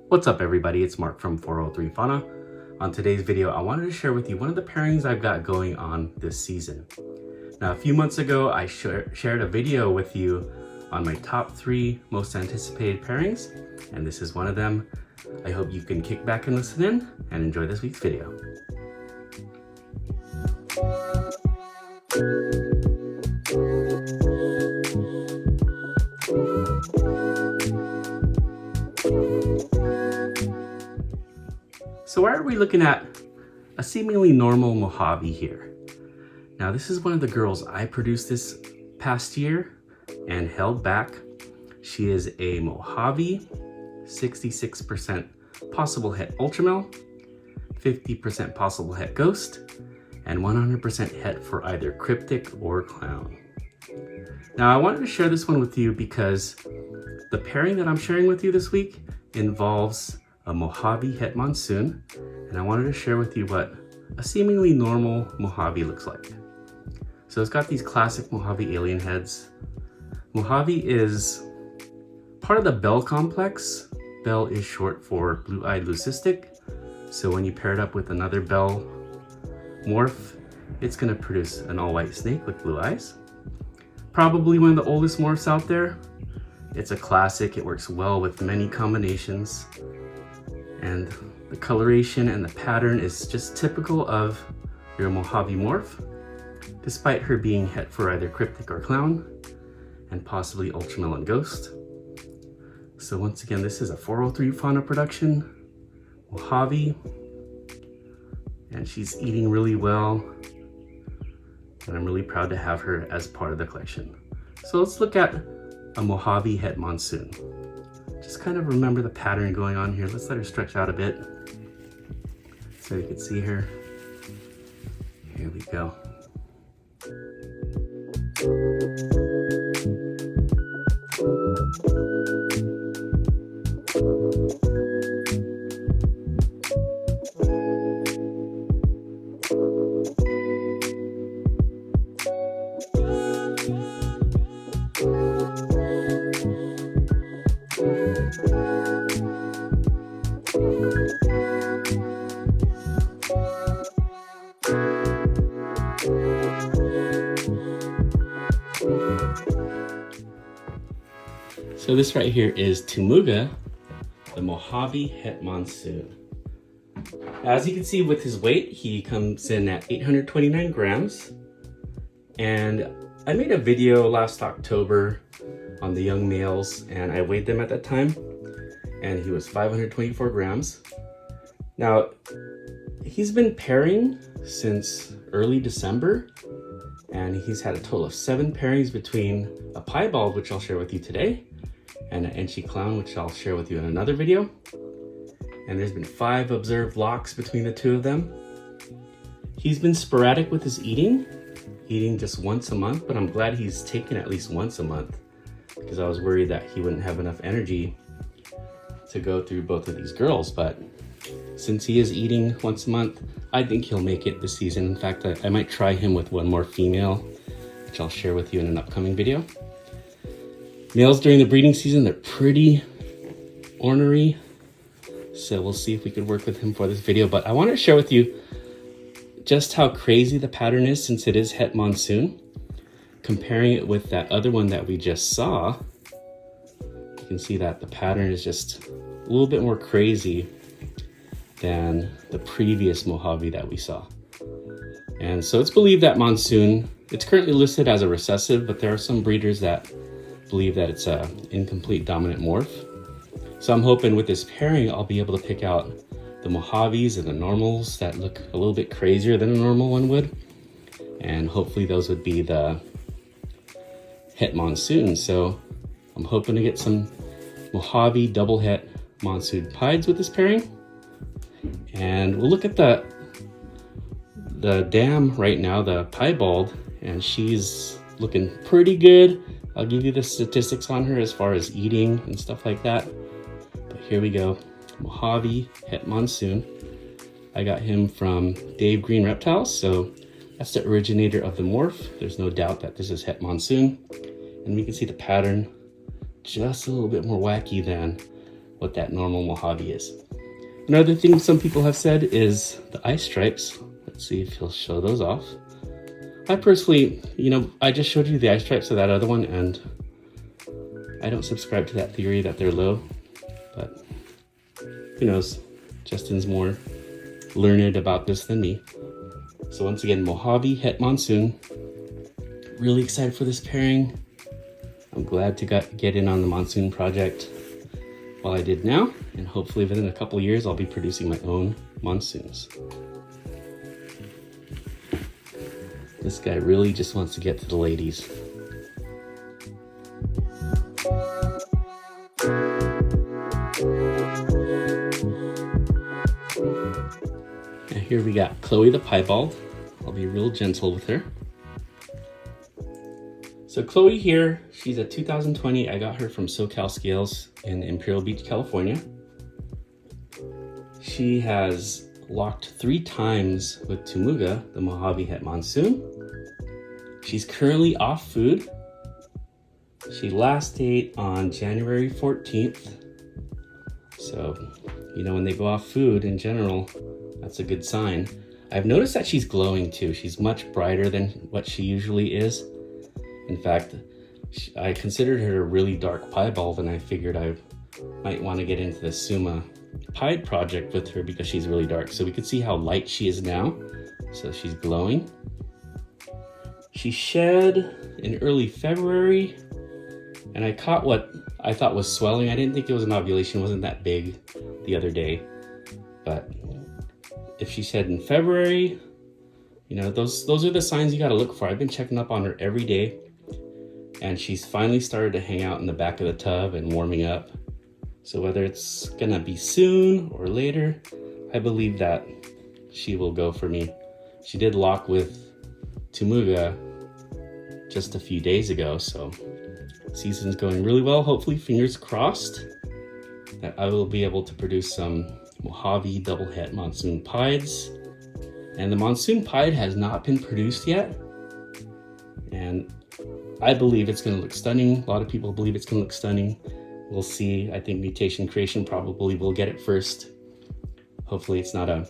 What's up everybody, it's Mark from 403 Fauna. On today's video, I wanted to share with you one of the pairings I've got going on this season. Now, a few months ago, I shared a video with you on my top 3 most anticipated pairings, and this is one of them. I hope you can kick back and listen in and enjoy this week's video. So why are we looking at a seemingly normal Mojave here? Now this is one of the girls I produced this past year and held back. She is a Mojave, 66% possible het ultramel, 50% possible het ghost, and 100% het for either cryptic or clown. Now I wanted to share this one with you because the pairing that I'm sharing with you this week involves a Mojave het Monsoon, and I wanted to share with you what a seemingly normal Mojave looks like. So it's got these classic Mojave alien heads. Mojave is part of the bell complex. Bell is short for blue-eyed leucistic, so when you pair it up with another bell morph, it's going to produce an all-white snake with blue eyes. Probably one of the oldest morphs out there. It's a classic, it works well with many combinations, and the coloration and the pattern is just typical of your Mojave morph, despite her being het for either cryptic or clown, and possibly ultramel and ghost. So once again, this is a 403 Fauna production, Mojave, and she's eating really well, and I'm really proud to have her as part of the collection. So let's look at a Mojave het Monsoon. Just kind of remember the pattern going on here. Let's let her stretch out a bit so you can see her. Here we go. So this right here is Tumuga, the Mojave het Monsoon. As you can see with his weight, he comes in at 829 grams. And I made a video last October on the young males, and I weighed them at that time, and he was 524 grams. Now, he's been pairing since early December, and he's had a total of 7 pairings between a piebald, which I'll share with you today, and an Enchi clown, which I'll share with you in another video. And there's been 5 observed locks between the 2 of them. He's been sporadic with his eating just once a month, but I'm glad he's taken at least once a month, because I was worried that he wouldn't have enough energy to go through both of these girls. But since he is eating once a month, I think he'll make it this season. In fact, I might try him with one more female, which I'll share with you in an upcoming video. Males during the breeding season, they're pretty ornery, so we'll see if we could work with him for this video. But I want to share with you just how crazy the pattern is, since it is het Monsoon. Comparing it with that other one that we just saw, you can see that the pattern is just a little bit more crazy than the previous Mojave that we saw. And so it's believed that Monsoon, it's currently listed as a recessive, but there are some breeders that believe that it's a incomplete dominant morph. So I'm hoping with this pairing, I'll be able to pick out the Mojaves and the normals that look a little bit crazier than a normal one would. And hopefully those would be the het Monsoon. So I'm hoping to get some Mojave double het Monsoon pieds with this pairing. And we'll look at the dam right now, the piebald, and she's looking pretty good. I'll give you the statistics on her as far as eating and stuff like that. But here we go, Mojave het Monsoon. I got him from Dave Green Reptiles, so that's the originator of the morph. There's no doubt that this is het Monsoon. And we can see the pattern just a little bit more wacky than what that normal Mojave is. Another thing some people have said is the eye stripes. Let's see if he'll show those off. I personally, I just showed you the eye stripes of that other one, and I don't subscribe to that theory that they're low, but who knows? Justin's more learned about this than me. So once again, Mojave het Monsoon. Really excited for this pairing. I'm glad to get in on the Monsoon project while I did now, and hopefully within a couple years I'll be producing my own Monsoons. This guy really just wants to get to the ladies. And here we got Chloe the Piebald. I'll be real gentle with her. So Chloe here, she's a 2020. I got her from SoCal Scales in Imperial Beach, California. She has locked 3 times with Tumuga, the Mojave het Monsoon. She's currently off food. She last ate on January 14th. So, when they go off food in general, that's a good sign. I've noticed that she's glowing too. She's much brighter than what she usually is. In fact, I considered her a really dark piebald, and I figured I might want to get into the Suma Pied project with her because she's really dark. So we could see how light she is now. So she's glowing. She shed in early February, and I caught what I thought was swelling. I didn't think it was an ovulation. It wasn't that big the other day. But if she shed in February, those are the signs you got to look for. I've been checking up on her every day. And she's finally started to hang out in the back of the tub and warming up. So whether it's gonna be soon or later, I believe that she will go for me. She did lock with Tumuga just a few days ago, so season's going really well. Hopefully, fingers crossed, that I will be able to produce some Mojave double het Monsoon Pieds. And the Monsoon Pied has not been produced yet. And I believe it's going to look stunning. A lot of people believe it's going to look stunning. We'll see. I think Mutation Creation probably will get it first. Hopefully it's not a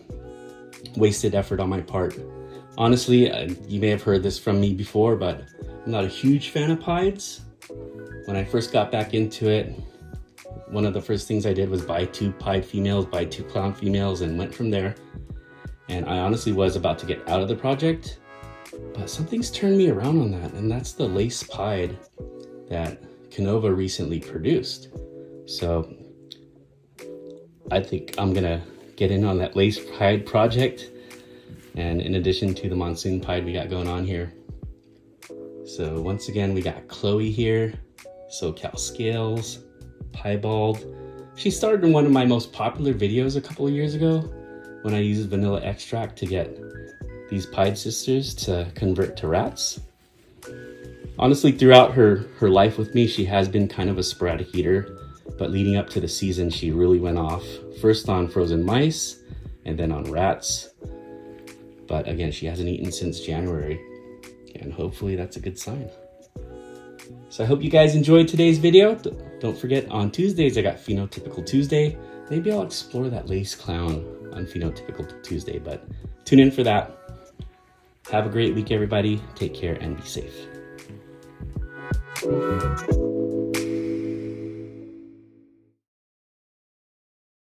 wasted effort on my part. Honestly, you may have heard this from me before, but I'm not a huge fan of pieds. When I first got back into it, one of the first things I did was buy 2 pied females, buy 2 clown females, and went from there. And I honestly was about to get out of the project, but something's turned me around on that, and that's the lace pied that Canova recently produced. So I think I'm gonna get in on that lace pied project, and in addition to the Monsoon Pied we got going on here. So once again, we got Chloe here, SoCal Scales, Piebald. She started in one of my most popular videos a couple of years ago when I used vanilla extract to get these pied sisters to convert to rats. Honestly, throughout her life with me, she has been kind of a sporadic eater, but leading up to the season, she really went off. First on frozen mice, and then on rats. But again, she hasn't eaten since January, and hopefully that's a good sign. So I hope you guys enjoyed today's video. Don't forget, on Tuesdays, I got Phenotypical Tuesday. Maybe I'll explore that lace clown on Phenotypical Tuesday, but tune in for that. Have a great week, everybody. Take care and be safe.